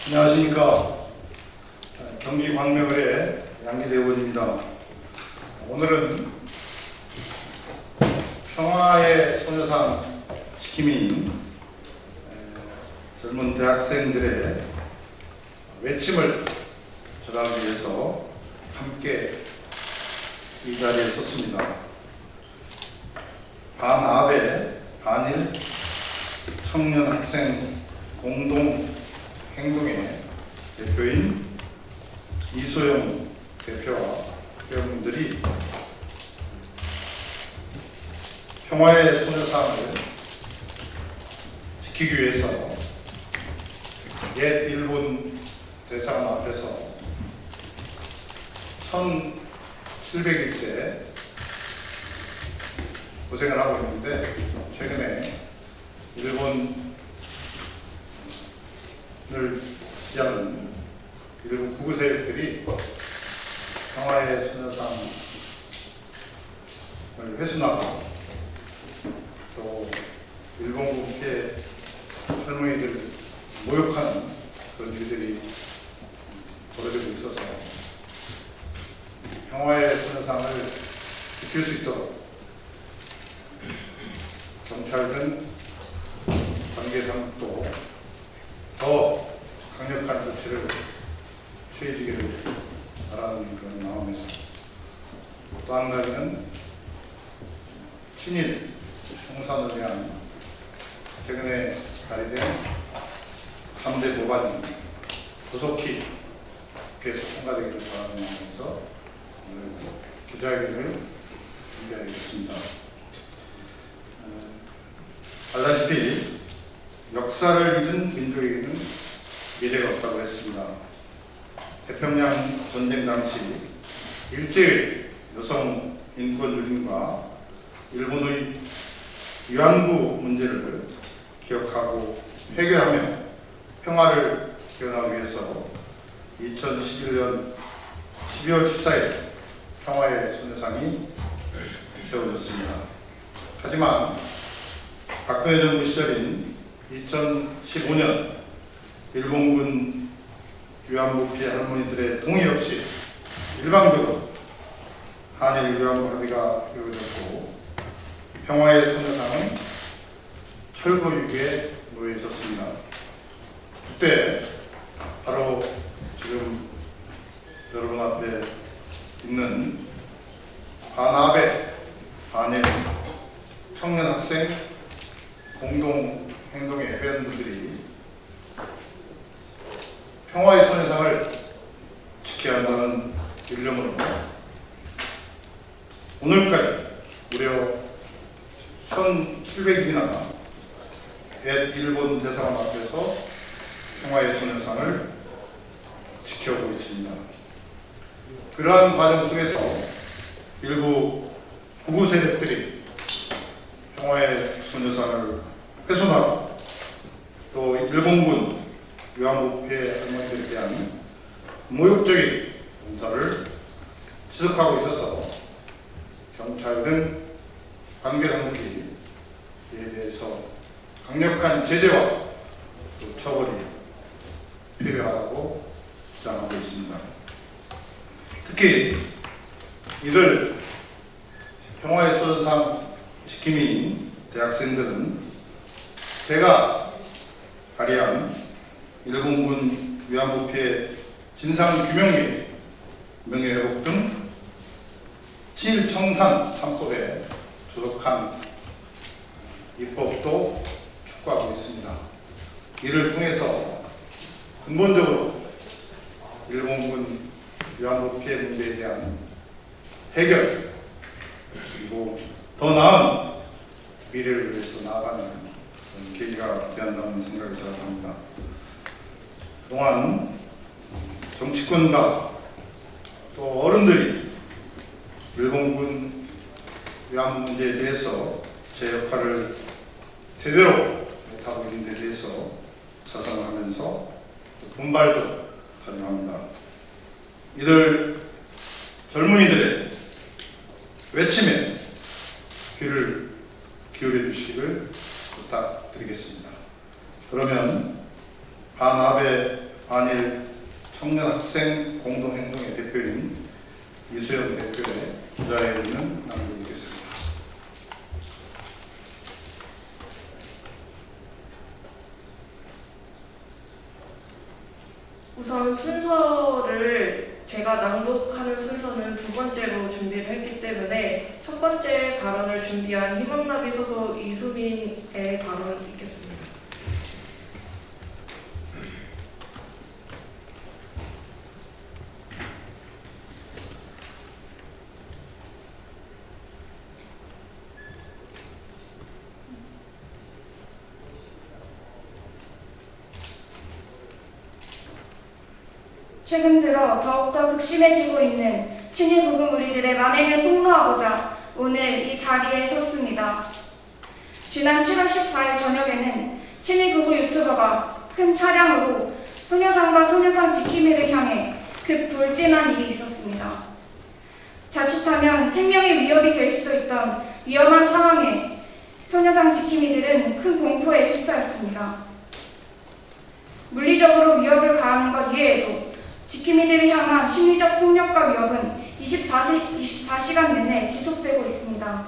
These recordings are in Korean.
안녕하십니까. 경기 광명을의 양기대 의원입니다. 오늘은 평화의 소녀상 지킴이 젊은 대학생들의 외침을 전하기 위해서 함께 이 자리에 섰습니다. 반아베, 반일 청년 학생 공동 행동의 대표인 이소영 대표와 회원분들이 평화의 소녀상을 지키기 위해서 옛 일본 대사관 앞에서 1700일째 고생을 하고 있는데, 최근에 일본을 지지하는 일본 구구 세력들이 평화의 소녀상을 훼손하고 또 일본 국회 할머니들 모욕하는 그런 일들이 벌어지고 있어서 평화의 소녀상을 지킬 수 있도록 경찰 등 관계 당국도 더 강력한 조치를 취해주기를 바라는 그런 마음에서, 또 한 가지는 친일 청산을 위한 최근에 발의된 3대 법안이 조속히 국회에서 통과되기를 바라는 마음에서 오늘 기자회견을 준비하겠습니다. 알다시피 역사를 잊은 민족에게는 미래가 없다고 했습니다. 태평양 전쟁 당시 일제의 여성 인권 유린과 일본의 위안부 문제를 기억하고 해결하며 평화를 기원하기 위해서 2011년 12월 14일 평화의 소녀상이 세워졌습니다. 하지만 박근혜 정부 시절인 2015년 일본군 위안부 피해 할머니들의 동의 없이 일방적으로 한일 위안부 합의가 이루어졌고, 평화의 소녀상은 철거유기에 놓여 있었습니다. 그때 바로 지금 여러분 앞에 있는 반아베, 반일 청년 학생 공동 행동의 회원분들이 평화의 소녀상을 지켜야 한다는 일념으로 오늘까지 무려 1700일이나 옛 일본 대사관 앞에서 평화의 소녀상을 지켜오고 있습니다. 그러한 과정 속에서 일부 구구 세력들이 평화의 소녀상을 훼손하고 또 일본군 위안부 피해 할머니들에 대한 모욕적인 공사를 지속하고 있어서 경찰 등 관계 당국이 이에 대해서 강력한 제재와 또 처벌이 필요하다고 주장하고 있습니다. 특히 이들 평화의 소녀상 지킴이 대학생들은 제가 발의한 일본군 위안부 피해 진상규명 및 명예회복 등 친일 청산 3법에 조속한 입법도 촉구하고 있습니다. 이를 통해서 근본적으로 일본군 위안부 피해 문제에 대한 해결, 그리고 더 나은 미래를 위해서 나아가는 계기가 되었다는 생각이 들어갑니다. 또한 정치권과 또 어른들이 일본군 위안부 문제에 대해서 제 역할을 제대로 못하고 있는 데 대해서 자성을 하면서 또 분발도 가능합니다. 이들 젊은이들의 외침에 귀를 기울여 주시길 부탁드리겠습니다. 그러면 반아베 안일 청년학생 공동행동의 대표인 이수영 대표의 기자회 있는 낭독이겠습니다. 우선 순서를 제가 낭독하는 순서는 두 번째로 준비를 했기 때문에 첫 번째 발언을 준비한 희망나비 소속 이수빈의 발언을 읽겠습니다. 최근 들어 더욱더 극심해지고 있는 친일 부금 우리들의 만행을 폭로하고자 오늘 이 자리에 섰습니다. 지난 7월 14일 저녁에는 친일 극우 유튜버가 큰 차량으로 소녀상과 소녀상 지킴이를 향해 급 돌진한 일이 있었습니다. 자칫하면 생명의 위협이 될 수도 있던 위험한 상황에 소녀상 지킴이들은 큰 공포에 휩싸였습니다. 물리적으로 위협을 가하는 것 이외에도 지킴이들을 향한 심리적 폭력과 위협은 24시간 내내 지속되고 있습니다.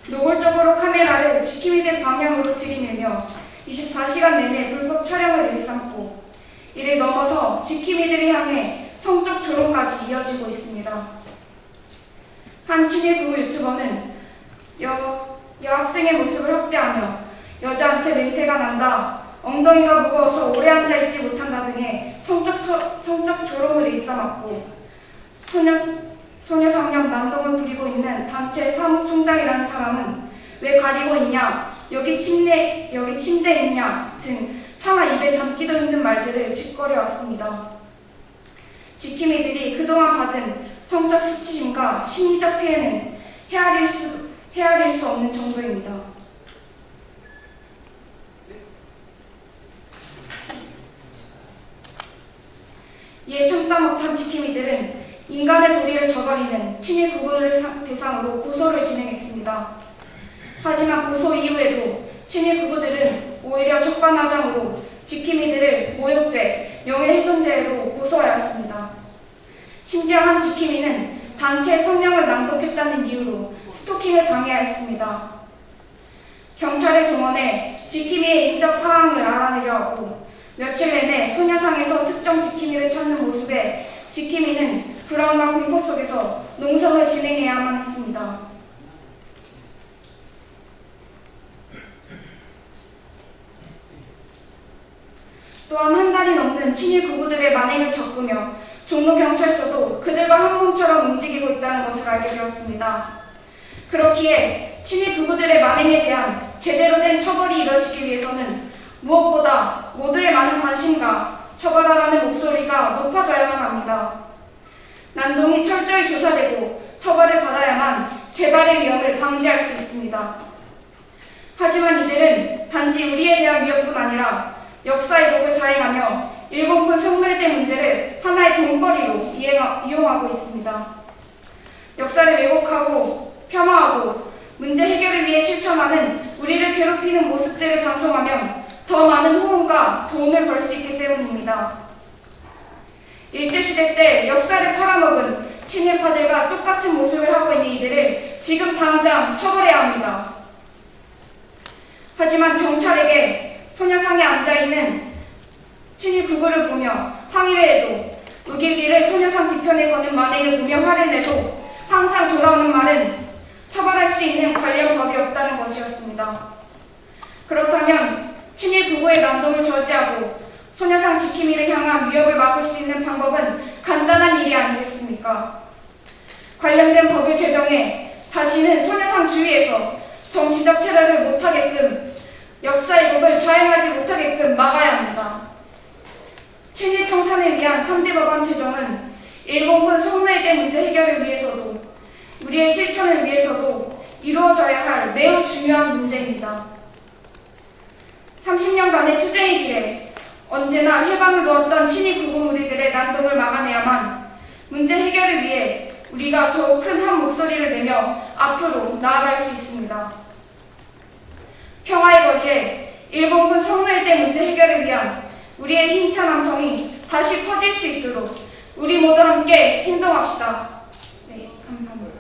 노골적으로 카메라를 지킴이들 방향으로 들이밀며 24시간 내내 불법 촬영을 일삼고 이를 넘어서 지킴이들을 향해 성적 조롱까지 이어지고 있습니다. 한 친일 극우 유튜버는 여학생의 모습을 확대하며 여자한테 냄새가 난다, 엉덩이가 무거워서 오래 앉아있지 못한다 등의 성적 조롱을 일삼았고 소녀상녀 난동을 부리고 있는 단체 사무총장이라는 사람은 왜 가리고 있냐, 여기 침대 있냐 등 차마 입에 담기도 힘든 말들을 짓거려왔습니다. 지킴이들이 그동안 받은 성적 수치심과 심리적 피해는 헤아릴 수 없는 정도입니다. 이에 참다 못한 지킴이들은 인간의 도리를 저버리는 친일 극우를 대상으로 고소를 진행했습니다. 하지만 고소 이후에도 친일 극우들은 오히려 적반하장으로 지킴이들을 모욕죄, 명예훼손죄로 고소하였습니다. 심지어 한 지킴이는 단체 성명을 낭독했다는 이유로 스토킹을 당해하였습니다. 경찰에 동원해 지킴이의 인적 사항을 알아내려 하고 며칠 내내 소녀상에서 특정 지킴이를 찾는 모습에 지킴이는 불안과 공포 속에서 농성을 진행해야만 했습니다. 또한 한 달이 넘는 친일 극우들의 만행을 겪으며 종로경찰서도 그들과 한 몸처럼 움직이고 있다는 것을 알게 되었습니다. 그렇기에 친일 극우들의 만행에 대한 제대로 된 처벌이 이뤄지기 위해서는 무엇보다 모두의 많은 관심과 처벌하라는 목소리가 높아져야만 합니다. 난동이 철저히 조사되고 처벌을 받아야만 재발의 위험을 방지할 수 있습니다. 하지만 이들은 단지 우리에 대한 위협뿐 아니라 역사 왜곡을 자행하며 일본군 성멸제 문제를 하나의 돈벌이로 이용하고 있습니다. 역사를 왜곡하고 폄하하고 문제 해결을 위해 실천하는 우리를 괴롭히는 모습들을 방송하면 더 많은 호응과 돈을 벌 수 있기 때문입니다. 일제시대 때 역사를 팔아먹은 친일파들과 똑같은 모습을 하고 있는 이들을 지금 당장 처벌해야 합니다. 하지만 경찰에게 소녀상에 앉아있는 친일 극우를 보며 항의를 해도 우길기를 소녀상 뒤편에 거는 만행을 보며 화를 내도 항상 돌아오는 말은 처벌할 수 있는 관련 법이 없다는 것이었습니다. 그렇다면 친일 극우의 난동을 저지하고 소녀상 지킴이를 향한 위협을 막을 수 있는 방법은 간단한 일이 아니겠습니까? 관련된 법을 제정해 다시는 소녀상 주위에서 정치적 테러를 못하게끔 역사 왜곡을 자행하지 못하게끔 막아야 합니다. 친일 청산을 위한 3대 법안 제정은 일본군 성멸제 문제 해결을 위해서도 우리의 실천을 위해서도 이루어져야 할 매우 중요한 문제입니다. 30년간의 투쟁의 길에 언제나 해방을 놓았던 친일 극우 우리들의 난동을 막아내야만 문제 해결을 위해 우리가 더욱 큰 한 목소리를 내며 앞으로 나아갈 수 있습니다. 평화의 거리에 일본군 성멸제 문제 해결을 위한 우리의 힘찬 함성이 다시 퍼질 수 있도록 우리 모두 함께 행동합시다. 네, 감사합니다.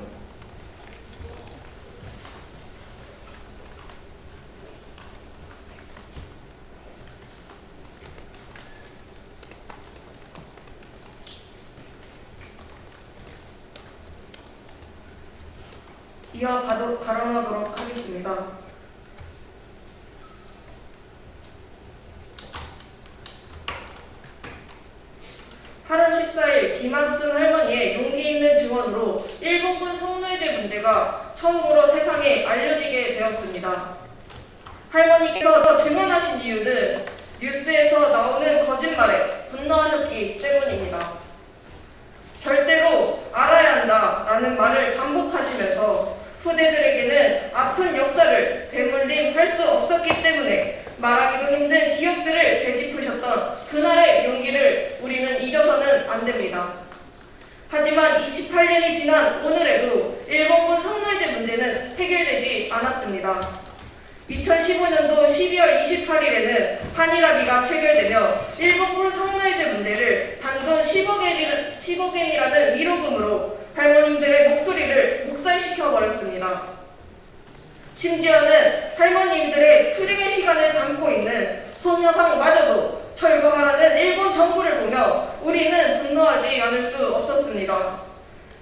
이어 발언하도록 하겠습니다. (8월 14일) 김한순 할머니의 용기 있는 증언으로 일본군 성노예제 문제가 처음으로 세상에 알려지게 되었습니다. 할머니께서 증언하신 이유는 뉴스에서 나오는 거짓말에 분노하셨기 때문입니다. 절대로 알아야 한다라는 말을 반복하시면서 후대들에게는 아픈 역사를 되물림할 수 없었기 때문에 말하기도 힘든 기억들을 되짚으셨던 그날의 용기를 우리는 잊어서는 안 됩니다. 하지만 28년이 지난 오늘에도 일본군 성노예제 문제는 해결되지 않았습니다. 2015년도 12월 28일에는 한일합의가 체결되며 일본군 성노예제 문제를 단돈 10억 엔이라는 위로금으로 할머님들의 목소리를 묵살시켜버렸습니다. 심지어는 할머님들의 투쟁의 시간을 담고 있는 소녀상마저도 철거하라는 일본 정부를 보며 우리는 분노하지 않을 수 없었습니다.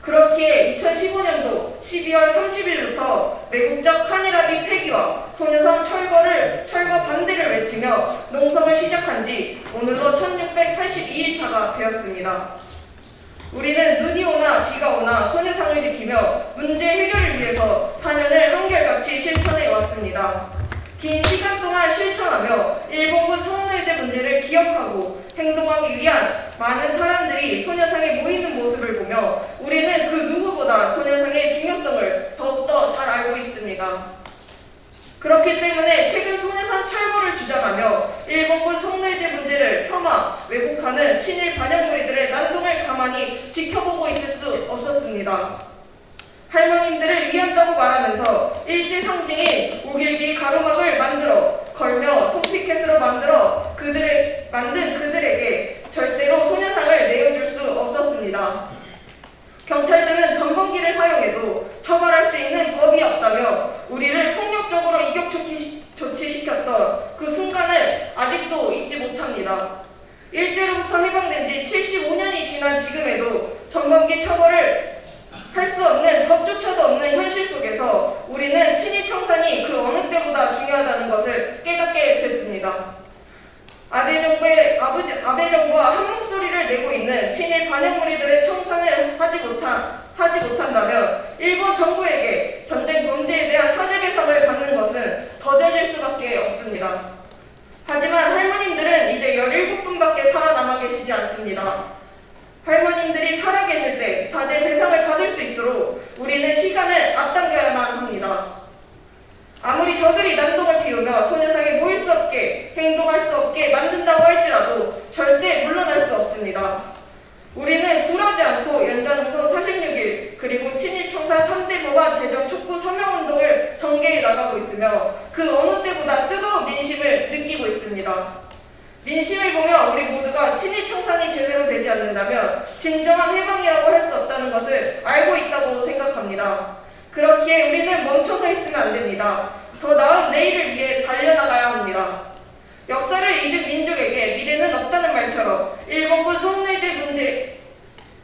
그렇기에 2015년도 12월 30일부터 매국적 한일합의 폐기와 소녀상 철거 반대를 외치며 농성을 시작한 지 오늘로 1682일차가 되었습니다. 우리는 눈이 오나 비가 오나 소녀상을 지키며 문제 해결을 위해서 4년을 한결같이 실천해 왔습니다. 긴 시간 동안 실천하며 일본군 성노예제 문제를 기억하고 행동하기 위한 많은 사람들이 소녀상에 모이는 모습을 보며 우리는 그 누구보다 소녀상의 중요성을 더욱더 잘 알고 있습니다. 그렇기 때문에 최근 소녀상 철거를 주장하며 일본군 성노예제 문제를 폄하, 왜곡하는 친일 반역무리들의 난동을 가만히 지켜보고 있을 수 없었습니다. 할머님들을 위한다고 말하면서 일제 상징인 우길기 가로막을 만들어 걸며 손피켓으로 만든 그들에게 절대로 소녀상을 내어줄 수 없었습니다. 경찰들은 전범기를 사용해도 처벌할 수 있는 법이 없다며 우리를 폭력적으로 이격 조치시켰던 그 순간을 아직도 잊지 못합니다. 일제로부터 해방된 지 75년이 지난 지금에도 전범기 처벌을 할 수 없는 법조차도 없는 현실 속에서 우리는 친일 청산이 그 어느 때보다 중요하다는 것을 깨닫게 됐습니다. 아베 정부와 한 목소리를 내고 있는 친일 반역무리들의 청산을 하지 못한다면 일본 정부에게 전쟁 범죄에 대한 사죄배상을 받는 것은 더뎌질 수밖에 없습니다. 하지만 할머님들은 이제 17분밖에 살아남아 계시지 않습니다. 할머님들이 살아계실 때 사죄 배상을 받을 수 있도록 우리는 시간을 앞당겨야만 합니다. 아무리 저들이 난동을 피우며 소녀상에 모일 수 없게 행동할 수 없게 만든다고 할지라도 절대 물러날 수 없습니다. 우리는 굴하지 않고 연좌농성 46일 그리고 친일 청산 3대 법안 제정 촉구 서명운동을 전개해 나가고 있으며 그 어느 때보다 뜨거운 민심을 느끼고 있습니다. 민심을 보며 우리 모두가 친일 청산이 제대로 되지 않는다면 진정한 해방이라고 할 수 없다는 것을 알고 있다고 생각합니다. 그렇기에 우리는 멈춰서 있으면 안 됩니다. 더 나은 내일을 위해 달려나가야 합니다. 역사를 잊은 민족에게 미래는 없다는 말처럼 일본군 성노예제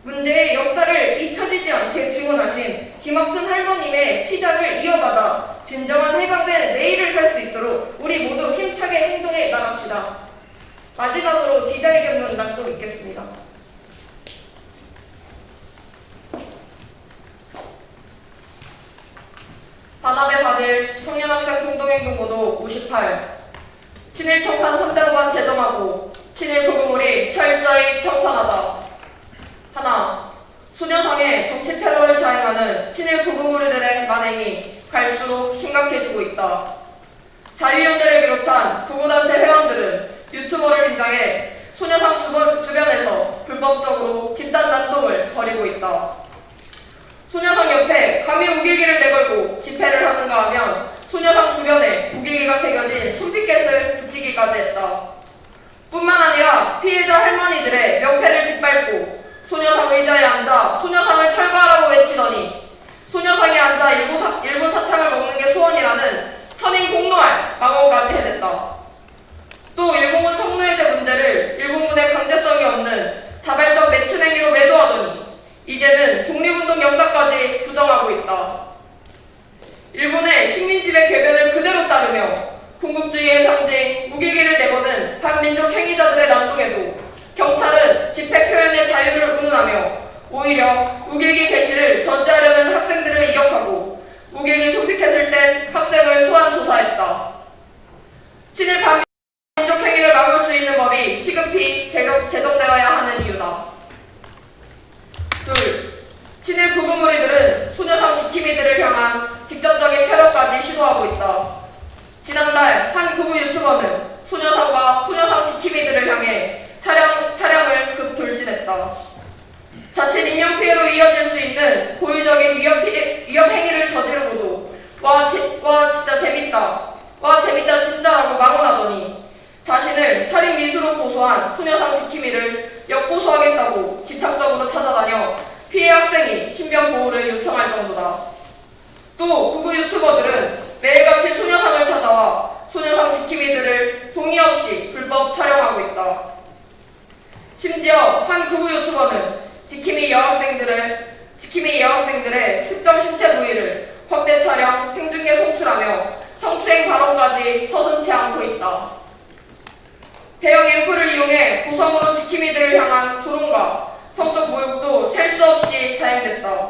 문제의 역사를 잊혀지지 않게 증언하신 김학순 할머님의 시작을 이어받아 진정한 해방된 내일을 살 수 있도록 우리 모두 힘차게 행동해 나갑시다. 마지막으로 기자회견 낭독 있겠습니다. 단합에 받을 청년학생 공동행동보도 58. 친일 청산 3대법안 제정하고 친일 구구물이 철저히 청산하자. 하나, 소녀상에 정치 테러를 자행하는 친일 구구물들의 만행이 갈수록 심각해지고 있다. 자유연대를 비롯한 구구단체 회원들은 유튜버를 빙자해 소녀상 주변에서 불법적으로 집단 난동을 벌이고 있다. 소녀상 옆에 감히 우길기를 내걸고 집회를 하는가 하면 소녀상 주변에 우길기가 새겨진 손피켓을 붙이기까지 했다. 뿐만 아니라 할머니들의 명패를 짓밟고 소녀상 의자에 앉아 소녀상을 철거하라고 외치더니 소녀상에 앉아 일본 사탕을 먹는 게 소원이라는 천인 공노할 망언까지 해냈다. 또 일본군 성노예제 문제를 일본군의 강제성이 없는 자발적 매춘 행위로 매도하더니 이제는 독립운동 역사까지 부정하고 있다. 일본의 식민지배 궤변을 그대로 따르며 군국주의의 상징 무길기를 내거는 반민족 행위자들의 난동에도 경찰은 집회 표현의 자유를 운운하며 오히려 무길기 개시를 저지하려는 학생들을 이격하고 무길기 소피켓을 뗀 학생을 소환 조사했다. 친일 반민족 행위를 막을 수 있는 법이 시급히 제정되어야 하는 이유다. 둘, 친일 극우무리들은 소녀상 지킴이들을 향한 직접적인 테러까지 시도하고 있다. 지난달 한 극우 유튜버는 소녀상과 소녀상 지킴이들을 향해 차량을 급돌진했다. 자칫 인명피해로 이어질 수 있는 고의적인 위협 행위를 저지르고도 와 진짜 재밌다. 와 재밌다 진짜라고 망언하더니 자신을 살인 미수로 고소한 소녀상 지킴이를 역고소하겠다고 집착적으로 찾아다녀 피해 학생이 신변 보호를 요청할 정도다. 또 극우 유튜버들은 매일같이 소녀상을 찾아와 소녀상 지킴이들을 동의 없이 불법 촬영하고 있다. 심지어 한 극우 유튜버는 지킴이 여학생들의 특정 신체 부위를 확대 촬영, 생중계 송출하며 성추행 발언까지 서슴지 않고 있다. 대형 앰플을 이용해 고성으로 지킴이들을 향한 조롱과 성적 모욕도 셀 수 없이 자행됐다.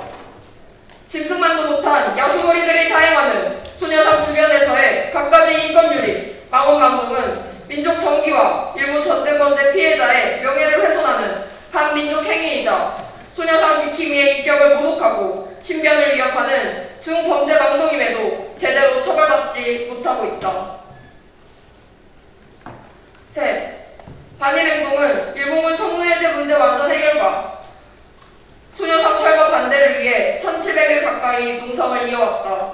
짐승만도 못한 야수머리들이 자행하는 소녀상 주변에서의 갖가지 인권유린, 망언강동은 민족 정기와 일본 전쟁범죄 피해자의 명예를 훼손하는 반민족 행위이자 소녀상 지킴이의 인격을 모독하고 신변을 위협하는 중범죄 망동임에도 제대로 처벌받지 못하고 있다. 셋, 반일 행동은 일본군 성노예제 문제 완전 해결과 소녀상 철거 반대를 위해 1700일 가까이 농성을 이어왔다.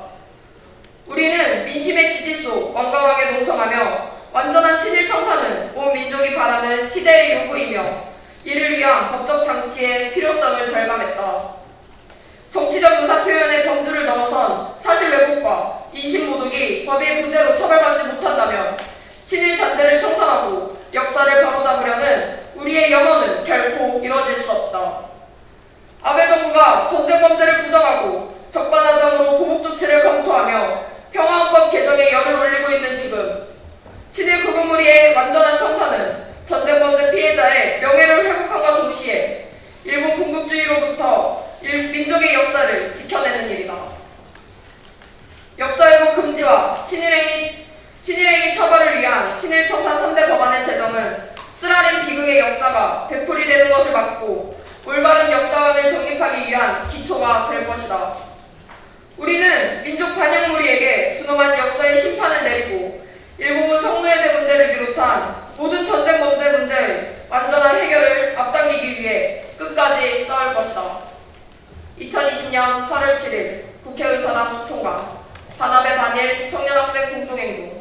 우리는 민심의 지지소 완강하게 농성하며 완전한 친일 청산은 온 민족이 바라는 시대의 요구이며 이를 위한 법적 장치의 필요성을 절감했다. 정치적 의사표현의 범주를 넘어선 사실 왜곡과 인신 모독이 법의 부재로 처벌받지 못한다면 친일 잔재를 청산하고 역사를 바로잡으려는 우리의 염원은 결코 이뤄질 수 없다. 아베 정부가 전쟁 범죄를 부정하고 적반하장으로 보복 조치를 검토하며 평화헌법 개정에 열을 올리고 있는 지금 친일 극우무리의 완전한 청산은 전쟁 범죄 피해자의 명예를 회복함과 동시에 일본 군국주의로부터 민족의 역사를 지켜내는 일이다. 역사 왜곡 금지와 친일행위 처벌을 위한 친일 청산 3대 법안의 제정은 쓰라린 비극의 역사가 되풀이되는 것을 막고 올바른 역사관을 정립하기 위한 기초가 될 것이다. 우리는 민족 반영무리에게 준엄한 역사의 심판을 내리고 일본군 성노예제 문제를 비롯한 모든 전쟁 범죄 문제의 완전한 해결을 앞당기기 위해 끝까지 싸울 것이다. 2020년 8월 7일 국회의사당 소통관 반합의 반일 청년학생 공동행동